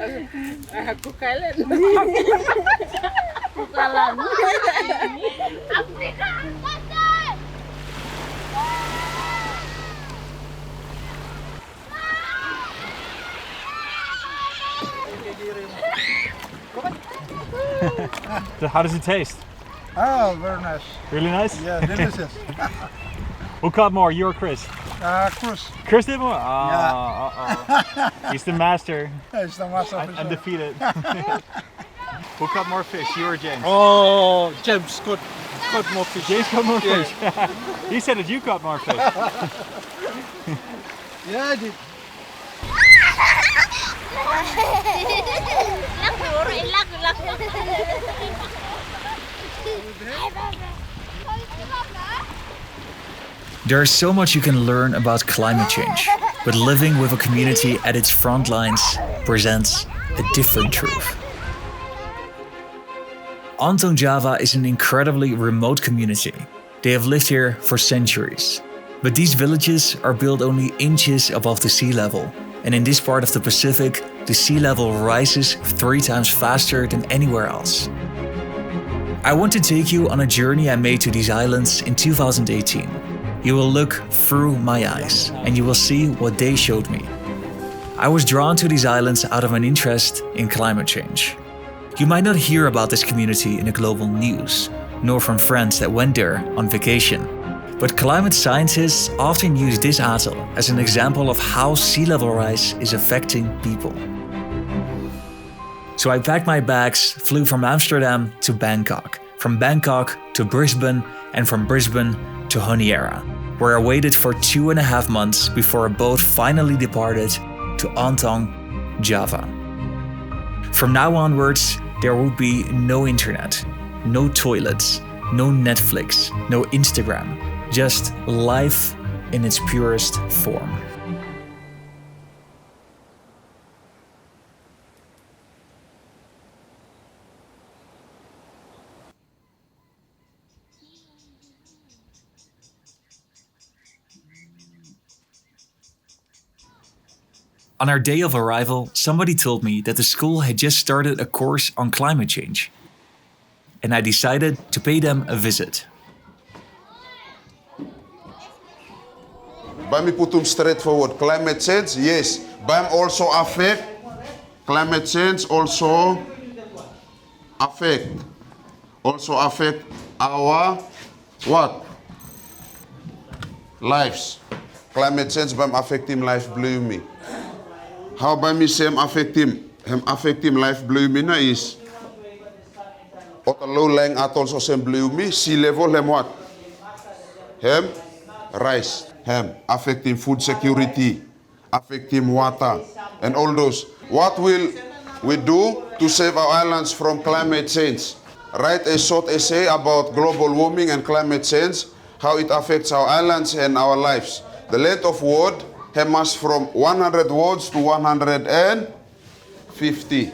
Aku kalian. Bukalan. Afrika, London. So how does it taste? Oh, very nice. Really nice? Yeah, delicious. Who caught more, you or Chris? Cruz. Chris did more? Yeah. He's the master. It's the master of Undefeated. Who caught more fish, you or James? Oh, James caught more fish. James caught more fish. He said that you caught more fish. Yeah, I did. There is so much you can learn about climate change, but living with a community at its front lines presents a different truth. Ontong Java is an incredibly remote community. They have lived here for centuries. But these villages are built only inches above the sea level. And in this part of the Pacific, the sea level rises 3 times faster than anywhere else. I want to take you on a journey I made to these islands in 2018. You will look through my eyes and you will see what they showed me. I was drawn to these islands out of an interest in climate change. You might not hear about this community in the global news, nor from friends that went there on vacation. But climate scientists often use this atoll as an example of how sea level rise is affecting people. So I packed my bags, flew from Amsterdam to Bangkok, from Bangkok to Brisbane, and from Brisbane to Honiara, where I waited for 2.5 months before a boat finally departed to Ontong Java. From now onwards, there would be no internet, no toilets, no Netflix, no Instagram, just life in its purest form. On our day of arrival, somebody told me that the school had just started a course on climate change. And I decided to pay them a visit. By me put them straightforward. Climate change, yes. By also affect. Climate change also affect. Also affect our what? Lives. Climate change by affecting life blue me. How by me say affect him life blue me na is at a low lying atolls also blue me sea level him what? Him rise. Him affecting food security, affecting water and all those. What will we do to save our islands from climate change? Write a short essay about global warming and climate change, how it affects our islands and our lives. The length of word must from 100 words to 150.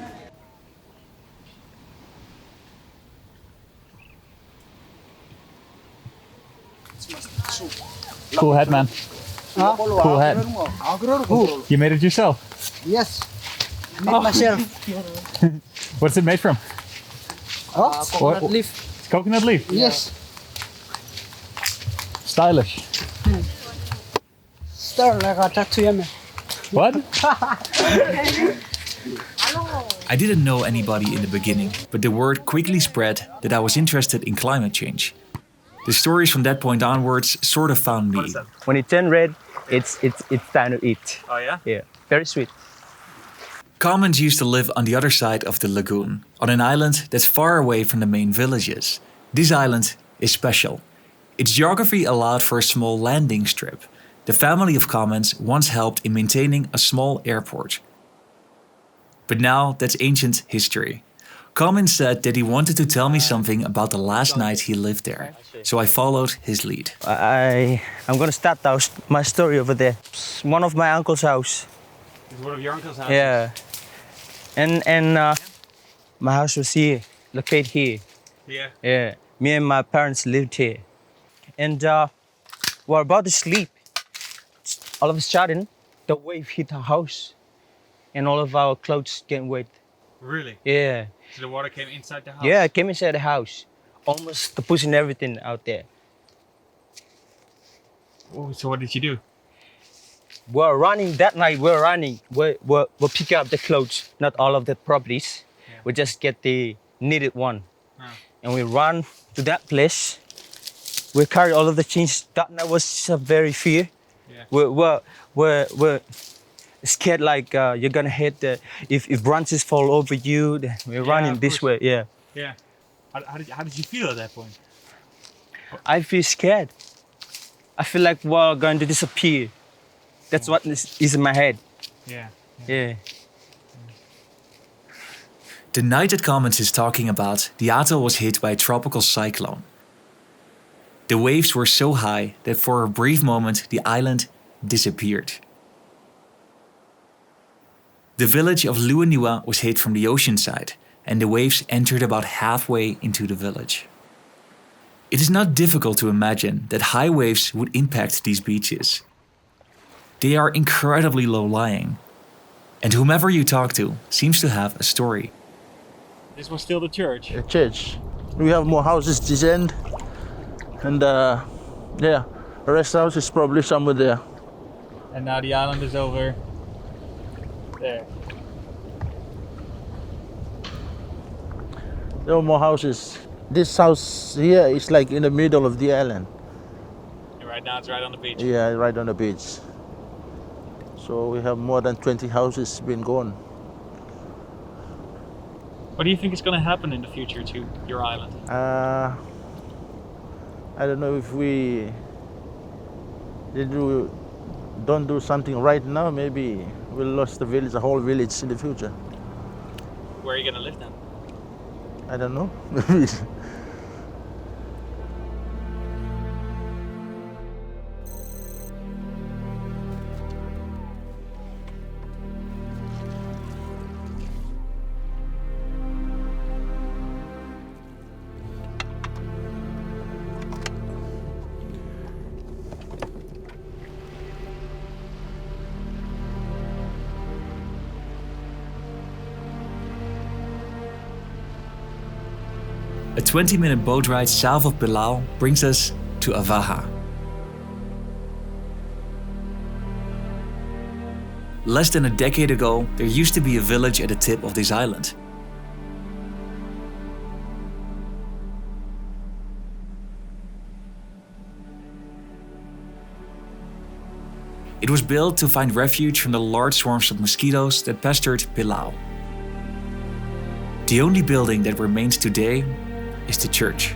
Cool head, man. Huh? Cool head. You made it yourself? Yes, I made myself. What's it made from? Coconut leaf. It's coconut leaf? Yes. Stylish. Start like a tattoo. What? I didn't know anybody in the beginning, but the word quickly spread that I was interested in climate change. The stories from that point onwards sort of found me. When it turns red, it's time to eat. Oh yeah? Yeah, very sweet. Commons used to live on the other side of the lagoon, on an island that's far away from the main villages. This island is special. Its geography allowed for a small landing strip. The family of Commons once helped in maintaining a small airport. But now that's ancient history. Commons said that he wanted to tell me something about the last night he lived there, so I followed his lead. I'm gonna start my story over there. It's one of my uncle's house. It's one of your uncle's houses? Yeah. And my house was here, located here. Yeah. Yeah. Me and my parents lived here. And we're about to sleep. All of a sudden, the wave hit our house. and all of our clothes get wet. Really? Yeah. So the water came inside the house? Yeah, I came inside the house, almost pushing everything out there. Oh, so what did you do? We're running that night. We're running. We're picking up the clothes, not all of the properties. Yeah. We just get the needed one, Ah. and we run to that place. We carry all of the things. That night was very fear. Yeah. We're scared like you're gonna hit the if branches fall over you. Then we're Yeah, running of this course. way. Yeah. Yeah. How did you feel at that point? I feel scared. I feel like we're going to disappear. That's what is in my head. Yeah. Yeah. The night that Commons is talking about, the atoll was hit by a tropical cyclone. The waves were so high that for a brief moment the island disappeared. The village of Luanua was hit from the ocean side, and the waves entered about halfway into the village. It is not difficult to imagine that high waves would impact these beaches. They are incredibly low-lying, and whomever you talk to seems to have a story. This was still the church. A church. We have more houses this end, and yeah, the rest house is probably somewhere there. And now the island is over there. There are more houses. This house here is like in the middle of the island. And right now it's right on the beach. Yeah, right on the beach. So we have more than 20 houses been gone. What do you think is going to happen in the future to your island? I don't know if we don't do something right now. Maybe we'll lose the village, the whole village in the future. Where are you going to live then? I don't know. A 20-minute boat ride south of Bilal brings us to Avaja. Less than a decade ago, there used to be a village at the tip of this island. It was built to find refuge from the large swarms of mosquitoes that pestered Bilal. The only building that remains today is the church.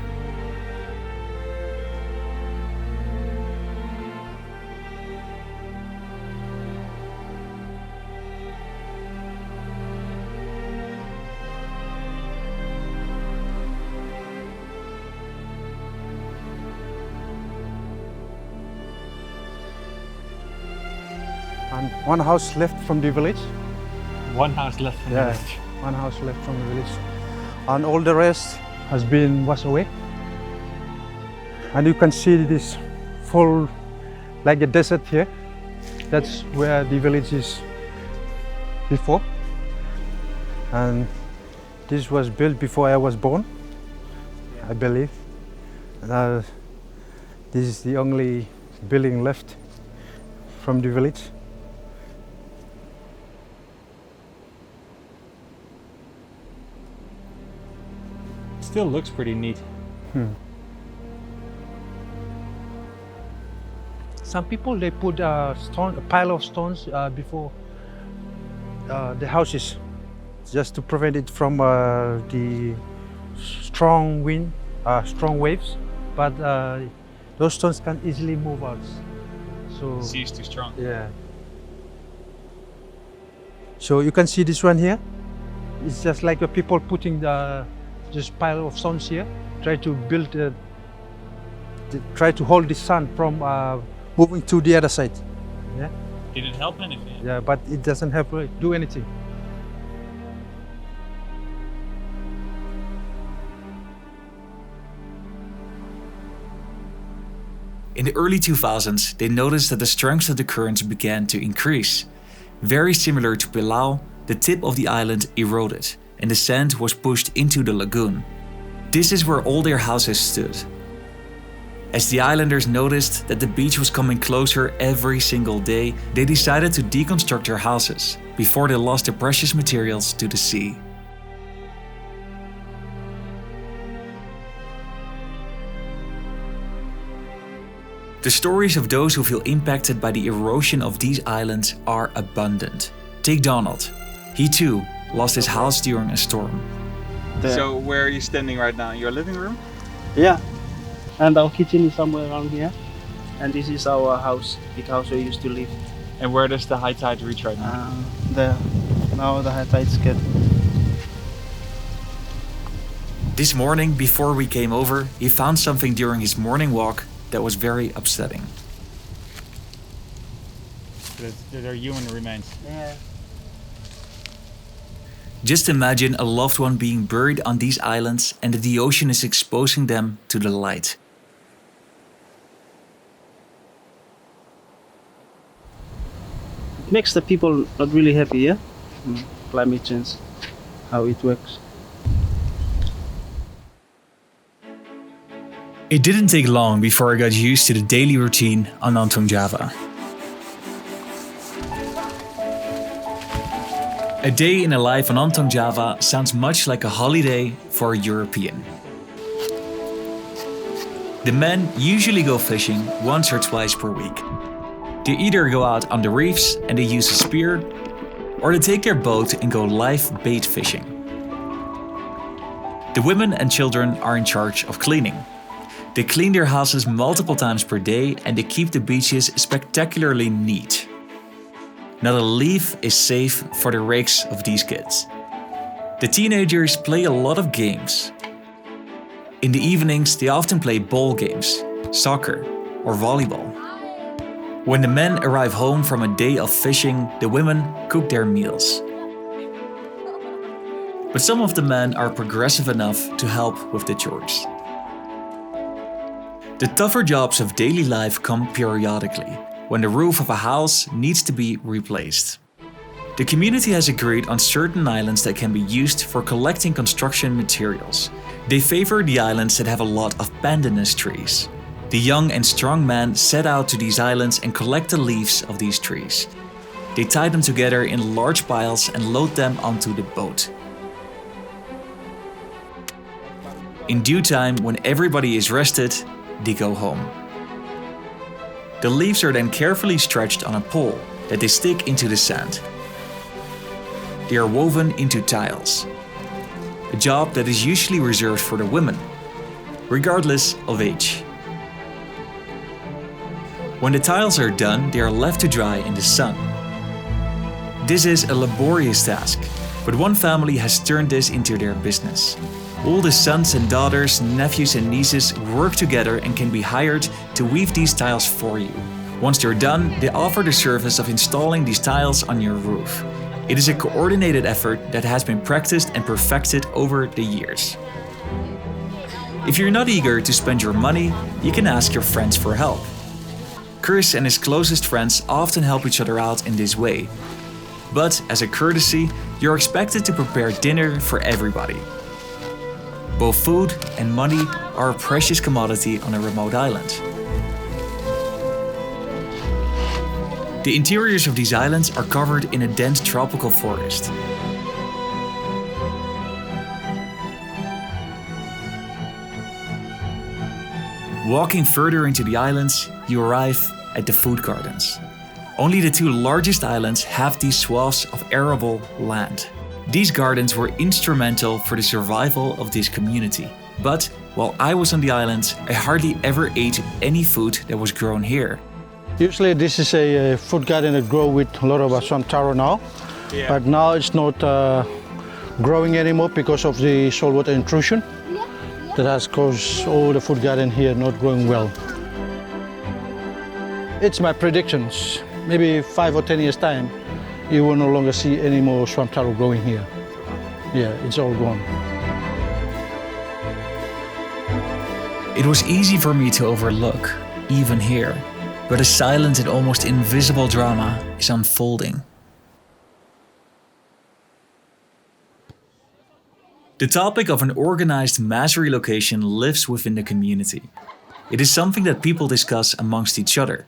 And one house left from the village. One house left from Yeah, one house left from the village. And all the rest has been washed away. And you can see this full, like a desert here. That's where the village is before. And this was built before I was born, I believe. This is the only building left from the village. Still looks pretty neat. Some people they put a pile of stones before the houses, just to prevent it from the strong wind, strong waves. But those stones can easily move out. So The sea is too strong. yeah. So you can see this one here. It's just like people putting the just pile of stones here, try to build, try to hold the sun from moving to the other side. Yeah, Did it help anything? yeah, but it doesn't help do anything. In the early 2000s, they noticed that the strength of the currents began to increase. Very similar to Palau, the tip of the island eroded and the sand was pushed into the lagoon. This is where all their houses stood. As the islanders noticed that the beach was coming closer every single day, they decided to deconstruct their houses before they lost their precious materials to the sea. The stories of those who feel impacted by the erosion of these islands are abundant. Take Donald. He too lost his house during a storm. So where are you standing right now? Your living room? Yeah. And our kitchen is somewhere around here. And this is our house, big house we used to live. And where does the high tide reach right now? There. Now the high tide's good. This morning, before we came over, he found something during his morning walk that was very upsetting. They're human remains. Yeah. Just imagine a loved one being buried on these islands and that the ocean is exposing them to the light. It makes the people not really happy, yeah? Climate change, how it works. It didn't take long before I got used to the daily routine on Ontong Java. A day in the life on Ontong Java sounds much like a holiday for a European. The men usually go fishing once or twice per week. They either go out on the reefs and they use a spear, or they take their boat and go live bait fishing. The women and children are in charge of cleaning. They clean their houses multiple times per day and they keep the beaches spectacularly neat. Not a leaf is safe for the rakes of these kids. The teenagers play a lot of games. In the evenings, they often play ball games, soccer, or volleyball. When the men arrive home from a day of fishing, the women cook their meals. But some of the men are progressive enough to help with the chores. The tougher jobs of daily life come periodically, when the roof of a house needs to be replaced. The community has agreed on certain islands that can be used for collecting construction materials. They favor the islands that have a lot of pandanus trees. The young and strong men set out to these islands and collect the leaves of these trees. They tie them together in large piles and load them onto the boat. In due time, when everybody is rested, they go home. The leaves are then carefully stretched on a pole that they stick into the sand. They are woven into tiles, a job that is usually reserved for the women, regardless of age. When the tiles are done, they are left to dry in the sun. This is a laborious task, but one family has turned this into their business. All the sons and daughters, nephews and nieces work together and can be hired to weave these tiles for you. Once they're done, they offer the service of installing these tiles on your roof. It is a coordinated effort that has been practiced and perfected over the years. If you're not eager to spend your money, you can ask your friends for help. Chris and his closest friends often help each other out in this way. But as a courtesy, you're expected to prepare dinner for everybody. Both food and money are a precious commodity on a remote island. The interiors of these islands are covered in a dense tropical forest. Walking further into the islands, you arrive at the food gardens. Only the two largest islands have these swaths of arable land. These gardens were instrumental for the survival of this community. But while I was on the island, I hardly ever ate any food that was grown here. Usually this is a food garden that grows with a lot of swamp taro now. Yeah. But now it's not growing anymore because of the saltwater intrusion. That has caused all the food garden here not growing well. It's my predictions. Maybe 5 or 10 years time, you will no longer see any more swamp taro growing here. Yeah, it's all gone. It was easy for me to overlook, even here, but a silent and almost invisible drama is unfolding. The topic of an organized mass relocation lives within the community. It is something that people discuss amongst each other.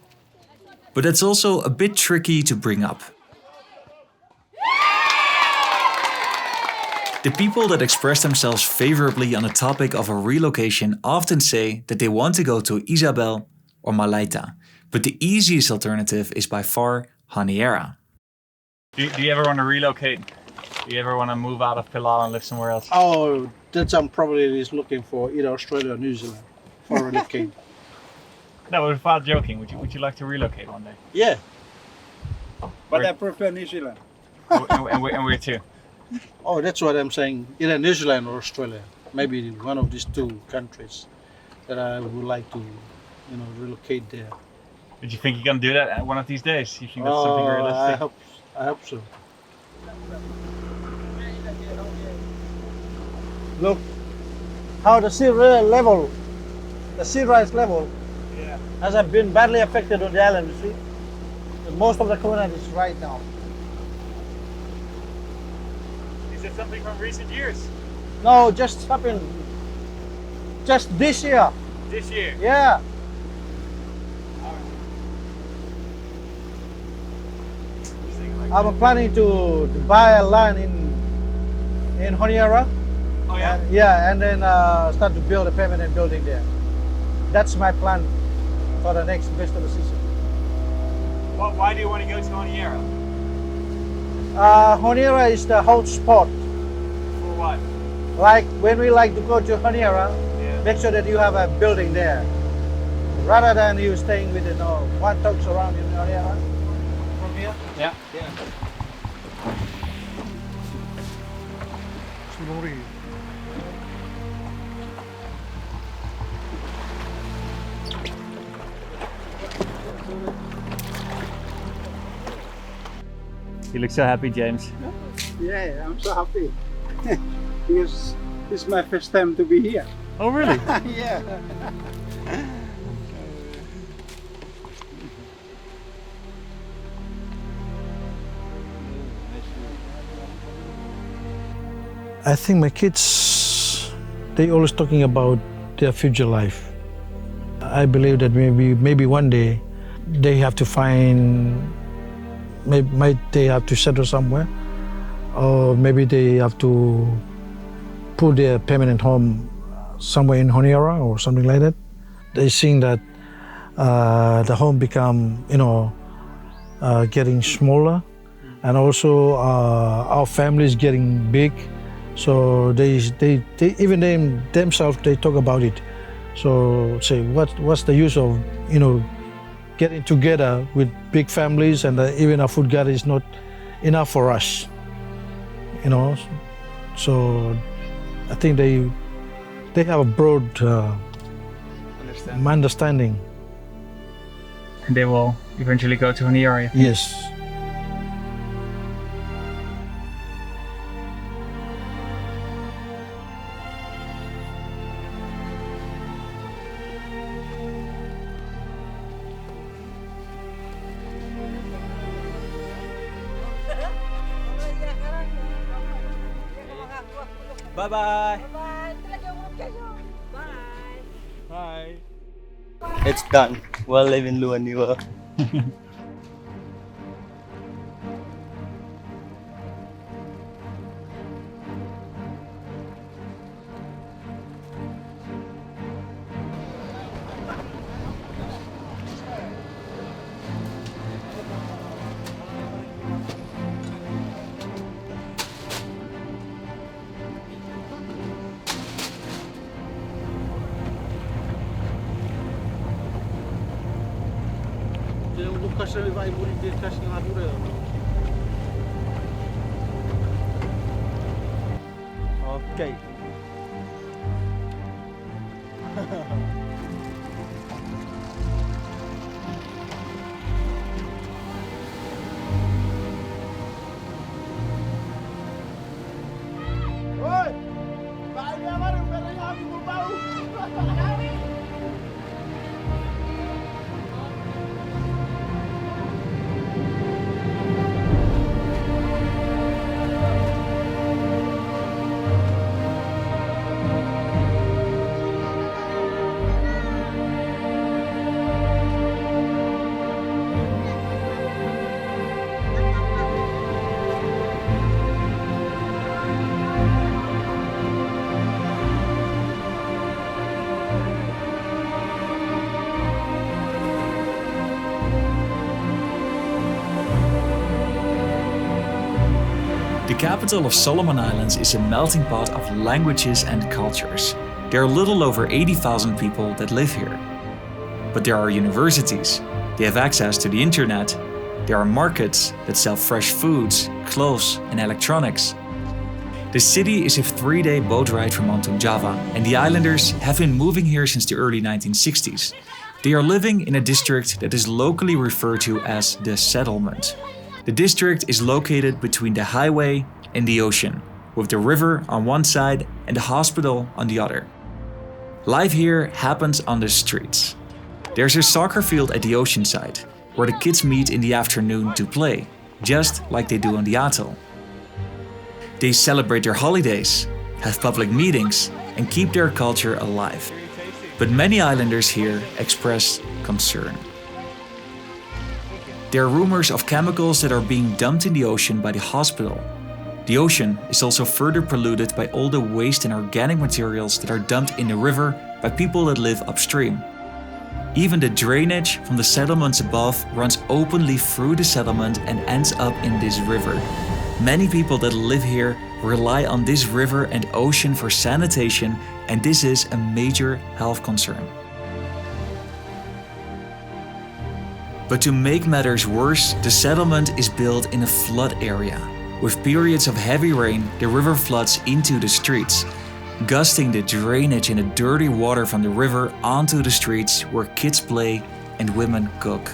But it's also a bit tricky to bring up. The people that express themselves favorably on the topic of a relocation often say that they want to go to Isabel or Malaita, but the easiest alternative is by far Honiara. Do you ever want to relocate? Do you ever want to move out of Pilar and live somewhere else? Oh, that's probably is looking for either Australia or New Zealand for relocate. No, without joking, would you like to relocate one day? Yeah. But Where- I prefer New Zealand. and where to? Oh, that's what I'm saying. Either New Zealand or Australia. Maybe one of these two countries that I would like to, relocate there. Did you think you're gonna do that one of these days? You think that's something I realistic? hope so. Look how the sea level, the sea rise level, has been badly affected on the island. You see, most of the coconut is right now. Is it something from recent years? No, just happened. Just this year. This year? Yeah. I'm planning to buy a land in Honiara. Oh yeah? And then start to build a permanent building there. That's my plan for the next vegetable season. Why do you want to go to Honiara? Honiara is the hot spot. For what? Like when we like to go to Honiara, Yeah. make sure that you have a building there. Rather than you staying with one talks around in Honiara. From here? Yeah. You look so happy, James. Yeah, I'm so happy because this is my first time to be here. Oh really? Yeah. I think my kids, they always talking about their future life. I believe that maybe one day they have to find, might they have to settle somewhere, or maybe they have to put their permanent home somewhere in Honiara or something like that. They think that the home become, getting smaller, and also our family is getting big. So they even themselves they talk about it. So say what's the use of getting together with big families, and even a food garden is not enough for us. So I think they have a broad understanding. And they will eventually go to Honiara. Yes. Bye-bye. Bye. Bye. It's done. We'll live in Luaniwa. Okay. The capital of Solomon Islands is a melting pot of languages and cultures. There are a little over 80,000 people that live here. But there are universities, they have access to the internet, there are markets that sell fresh foods, clothes and electronics. The city is a 3-day boat ride from Ontong Java, and the islanders have been moving here since the early 1960s. They are living in a district that is locally referred to as the settlement. The district is located between the highway and the ocean, with the river on one side and the hospital on the other. Life here happens on the streets. There's a soccer field at the ocean side, where the kids meet in the afternoon to play, just like they do on the atoll. They celebrate their holidays, have public meetings, and keep their culture alive. But many islanders here express concern. There are rumors of chemicals that are being dumped in the ocean by the hospital. The ocean is also further polluted by all the waste and organic materials that are dumped in the river by people that live upstream. Even the drainage from the settlements above runs openly through the settlement and ends up in this river. Many people that live here rely on this river and ocean for sanitation, and this is a major health concern. But to make matters worse, the settlement is built in a flood area. With periods of heavy rain, the river floods into the streets, gusting the drainage and the dirty water from the river onto the streets where kids play and women cook.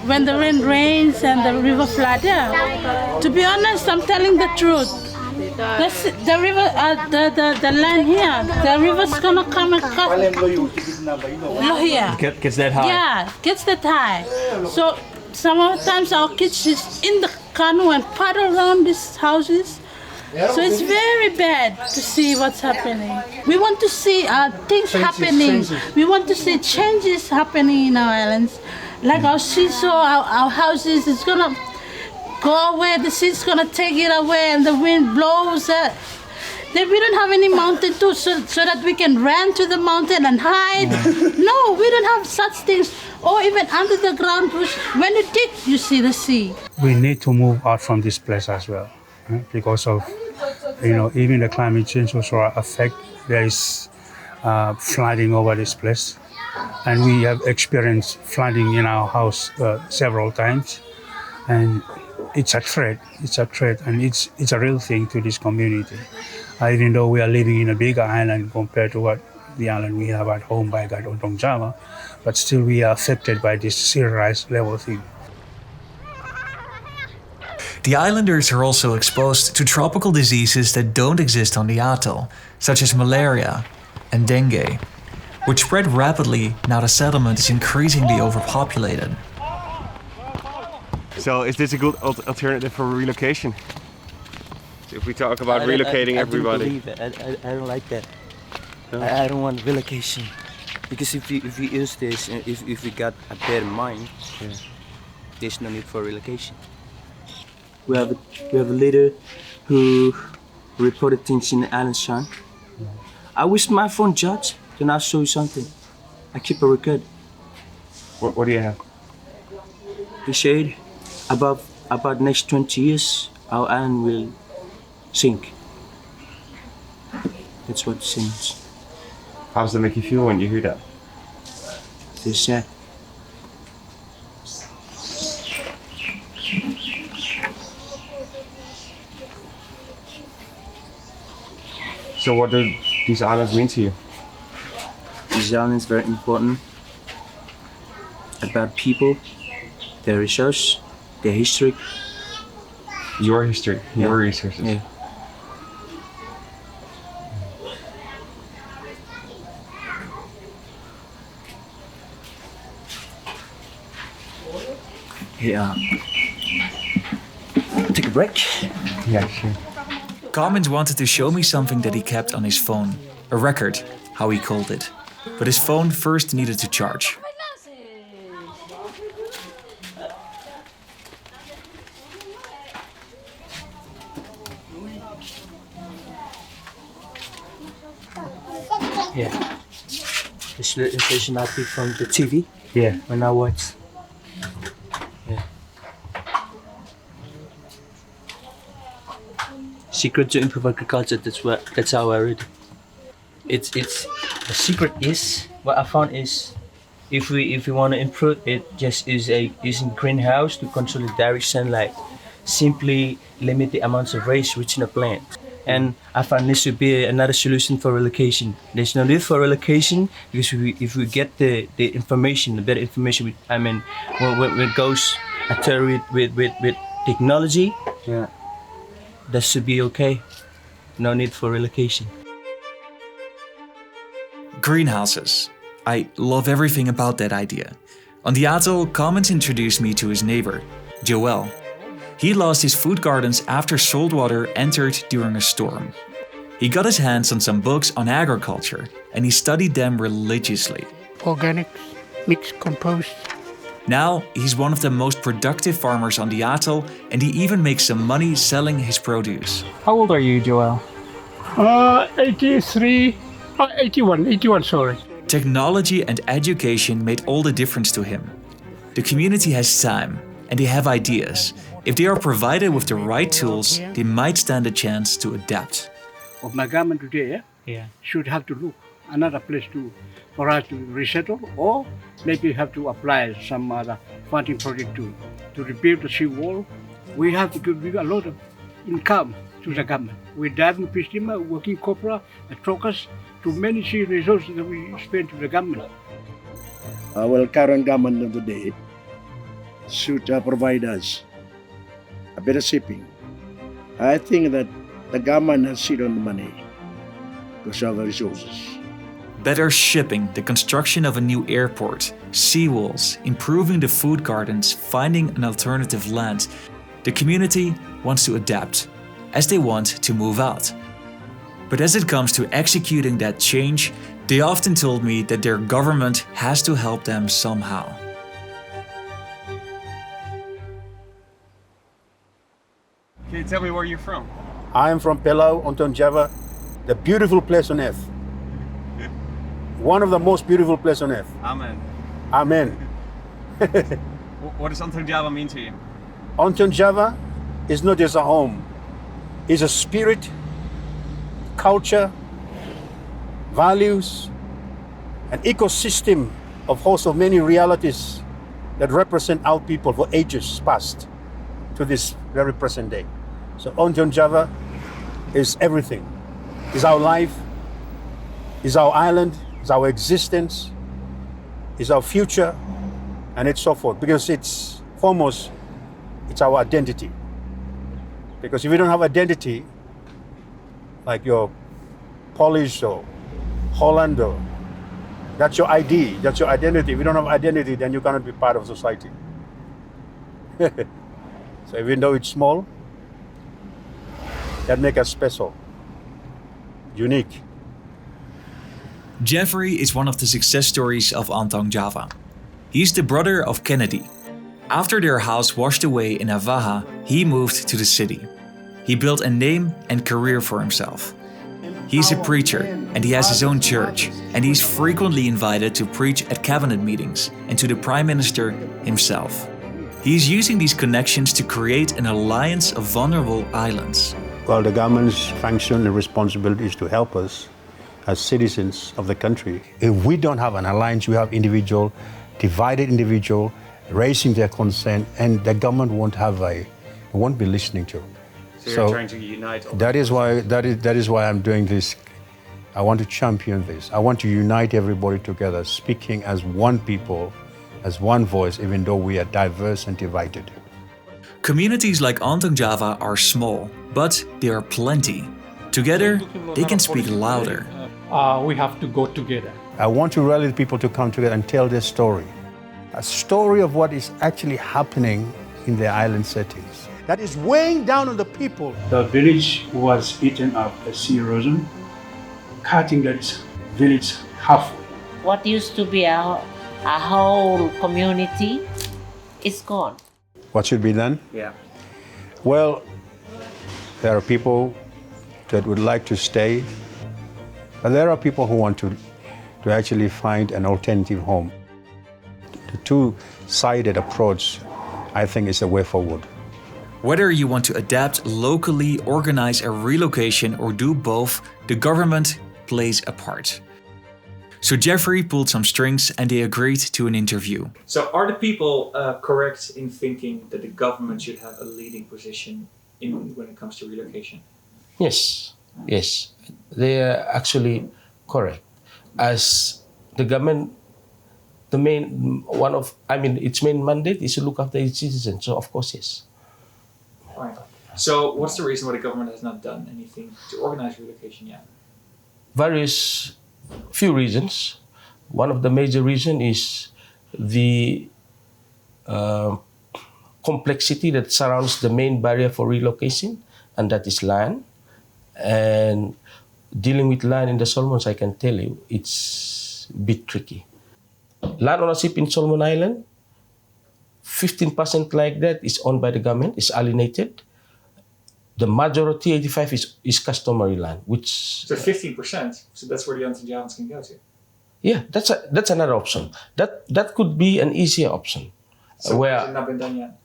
When the rain rains and the river floods, to be honest, I'm telling the truth. The river, the land here, the river's gonna come and cut. Look here. Gets that high? Yeah, gets that high. So sometimes our kids is in the canoe and paddle around these houses. So it's very bad to see what's happening. We want to see things happening. We want to see changes happening in our islands. Like our seesaw, our houses, it's gonna go away, the sea's gonna take it away and the wind blows. Then we don't have any mountain too, so that we can run to the mountain and hide. No, we don't have such things. Or even under the ground, when you dig, you see the sea. We need to move out from this place as well, because of, even the climate change also affect. There is flooding over this place, and we have experienced flooding in our house several times, and it's a threat. It's a threat, and it's a real thing to this community. Even though we are living in a bigger island compared to what the island we have at home by Ontong Java, but still we are affected by this sea rise level thing. The islanders are also exposed to tropical diseases that don't exist on the atoll, such as malaria and dengue, which spread rapidly now the settlement is increasingly overpopulated. So is this a good alternative for relocation? If we talk about relocating everybody. I don't believe it. I don't like that. I don't want relocation. Because if we use this, if we got a better mind, there's no need for relocation. We have a leader who reported things in the island, Sean. I wish my phone, Judge. Then I'll show you something. I keep a record. What do you have? He said about next 20 years, our island will sink. That's what it seems. How does it make you feel when you hear that? It's sad. So what do these islands mean to you? These islands are very important about people, their resource, their history. Your history, your resources. Yeah. Yeah. Take a break. Yeah, sure. Carmen wanted to show me something that he kept on his phone, a record, how he called it. But his phone first needed to charge. Yeah. This is not from the TV. Yeah. When I watch. Yeah. secret to improve agriculture. That's how I read it. It's the secret is what I found is if we want to improve it, just using greenhouse to control the direct sunlight, simply limit the amounts of rays reaching the plant. And I find this should be another solution for relocation. There's no need for relocation because if we get the information, the better information, when it goes with technology, Yeah. that should be okay. No need for relocation. Greenhouses. I love everything about that idea. On the atoll, Commons introduced me to his neighbor, Joel. He lost his food gardens after saltwater entered during a storm. He got his hands on some books on agriculture and he studied them religiously. Organic, mixed compost. Now, he's one of the most productive farmers on the atoll and he even makes some money selling his produce. How old are you, Joel? 81, sorry. Technology and education made all the difference to him. The community has time and they have ideas. If they are provided with the right tools, they might stand a chance to adapt. Of my government today, should have to look another place for us to resettle, or maybe have to apply some other funding project to rebuild the seawall. We have to give a lot of income to the government. We're diving fishermen, working copra, truckers, to many sea resources that we spend to the government. Our current government of today should provide us a better shipping. I think that the government has sit on the money to serve the resources. Better shipping, the construction of a new airport, seawalls, improving the food gardens, finding an alternative land. The community wants to adapt, as they want to move out. But as it comes to executing that change, they often told me that their government has to help them somehow. Can you tell me where you're from? I'm from Pelau, Ontong Java, the beautiful place on earth. One of the most beautiful places on earth. Amen. Amen. What does Ontong Java mean to you? Ontong Java is not just a home. It's a spirit, culture, values, an ecosystem of host of many realities that represent our people for ages past to this very present day. So Ontong Java is everything. It's our life, it's our island, it's our existence, it's our future, and it's so forth. Because it's foremost, it's our identity. Because if you don't have identity, like you're Polish or Holland, or that's your ID, that's your identity. If you don't have identity, then you cannot be part of society. So even though it's small, that makes us special, unique. Jeffrey is one of the success stories of Ontong Java. He's the brother of Kennedy. After their house washed away in Avaja, he moved to the city. He built a name and career for himself. He's a preacher and he has his own church, and he's frequently invited to preach at cabinet meetings and to the Prime Minister himself. He's using these connections to create an alliance of vulnerable islands. Well, the government's function and responsibility is to help us as citizens of the country. If we don't have an alliance, we have divided individual raising their concern, and the government won't be listening to. So you're trying to unite all that is why I'm doing this. I want to champion this. I want to unite everybody together, speaking as one people, as one voice, even though we are diverse and divided. Communities like Ontong Java are small, but there are plenty. Together, they can speak louder. We have to go together. I want to rally the people to come together and tell their story. A story of what is actually happening in their island settings. That is weighing down on the people. The village was eaten up by sea erosion, cutting that village halfway. What used to be a whole community is gone. What should be done? Yeah. Well, there are people that would like to stay, but there are people who want to actually find an alternative home. The two-sided approach, I think, is the way forward. Whether you want to adapt locally, organize a relocation, or do both, the government plays a part. So Jeffrey pulled some strings and they agreed to an interview. So are the people correct in thinking that the government should have a leading position when it comes to relocation? Yes, they are actually correct. As the government, its main mandate is to look after its citizens. So of course, yes. Right. So what's the reason why the government has not done anything to organize relocation yet? Few reasons. One of the major reasons is the complexity that surrounds the main barrier for relocation, and that is land. And dealing with land in the Solomons, I can tell you, it's a bit tricky. Land ownership in Solomon Island, 15% like that is owned by the government, is alienated. The majority, 85%, is customary land, which... So 15%, so that's where the Ontong Javans can go to? Yeah, that's another option. That could be an easier option. So why has it not been done yet?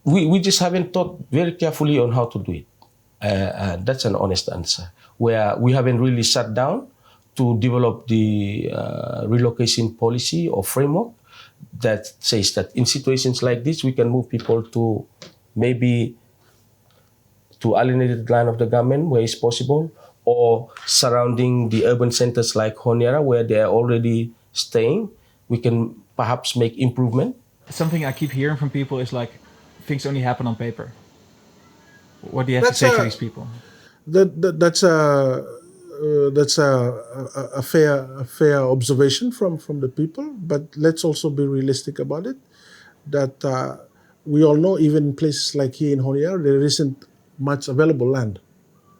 We just haven't thought very carefully on how to do it. That's an honest answer. Where we haven't really sat down to develop the relocation policy or framework that says that in situations like this, we can move people to maybe to alienated land of the government where it's possible, or surrounding the urban centers like Honiara where they are already staying, we can perhaps make improvement. Something I keep hearing from people is like, things only happen on paper. What do you have to say to these people? That's a fair observation from the people, but let's also be realistic about it. That we all know, even in places like here in Honiara, there isn't much available land.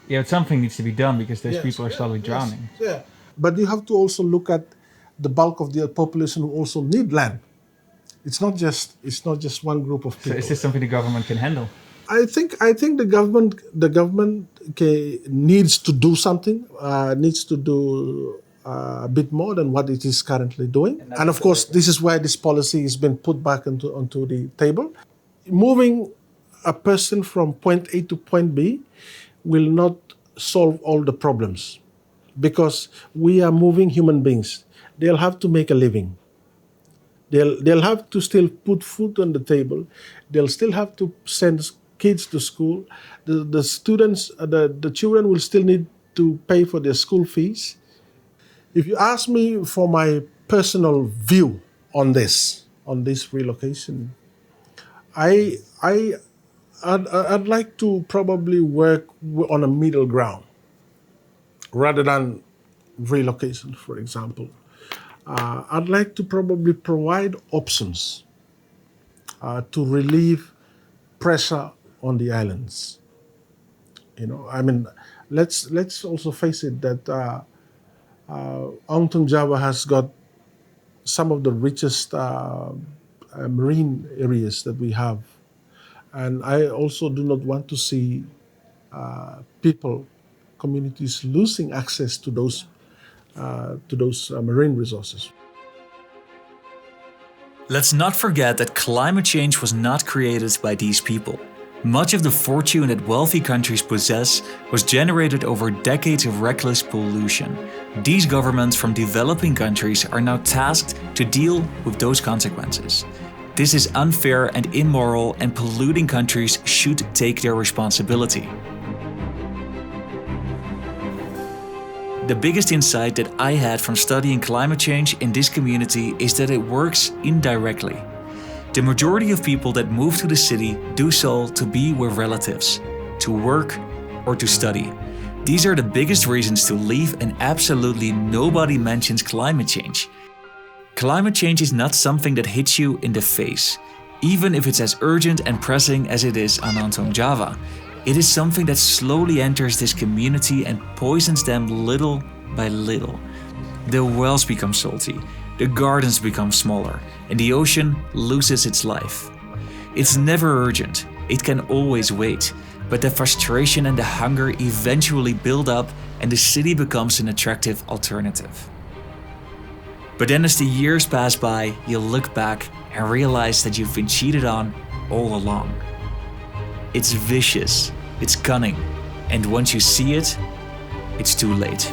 Yeah, but something needs to be done because those people are slowly drowning. Yeah, but you have to also look at the bulk of the population who also need land. It's not just one group of people. So is this something the government can handle? I think the government needs to do something. Needs to do a bit more than what it is currently doing. And of course, this is why this policy has been put back onto the table. Moving a person from point A to point B will not solve all the problems, because we are moving human beings. They'll have to make a living. They'll have to still put food on the table. They'll still have to send kids to school. The students, the children will still need to pay for their school fees. If you ask me for my personal view on this relocation, I'd like to probably work on a middle ground rather than relocation, for example. I'd like to probably provide options to relieve pressure on the islands. Let's also face it that Ontong Java has got some of the richest marine areas that we have. And I also do not want to see communities losing access to those marine resources. Let's not forget that climate change was not created by these people. Much of the fortune that wealthy countries possess was generated over decades of reckless pollution. These governments from developing countries are now tasked to deal with those consequences. This is unfair and immoral, and polluting countries should take their responsibility. The biggest insight that I had from studying climate change in this community is that it works indirectly. The majority of people that move to the city do so to be with relatives, to work, or to study. These are the biggest reasons to leave, and absolutely nobody mentions climate change. Climate change is not something that hits you in the face, even if it's as urgent and pressing as it is on Ontong Java. It is something that slowly enters this community and poisons them little by little. The wells become salty, the gardens become smaller, and the ocean loses its life. It's never urgent, it can always wait, but the frustration and the hunger eventually build up and the city becomes an attractive alternative. But then as the years pass by, you'll look back and realize that you've been cheated on all along. It's vicious, it's cunning, and once you see it, it's too late.